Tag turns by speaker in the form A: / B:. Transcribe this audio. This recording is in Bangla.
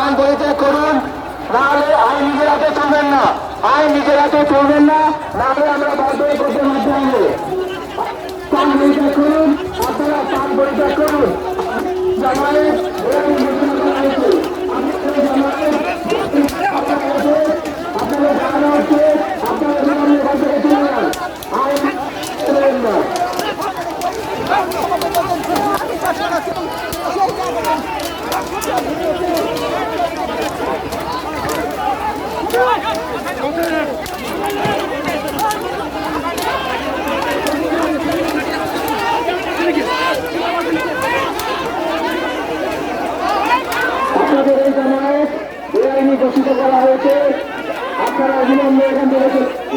A: স্থান পরিত্যাগ করুন, নাহলে আইন নিজের হাতে চলবেন না। আইন নিজের হাতে চলবেন না, নাহলে আমরা বাধ্য হয়ে করতে বাধ্য হবো। স্থান পরিত্যাগ করুন, আপনারা স্থান পরিত্যাগ করুন। জামায়াত ঘোষণা করা হয়েছে, আপনাদের জানানো হচ্ছে আপনারা বিনামূল্যে বাড়ি থেকে চলে যান, আইন চলবেন না। আপনাদের এই জামায়াত বেআইনি ঘোষিত করা হয়েছে, আপনারা অবিলম্বে এখান থেকে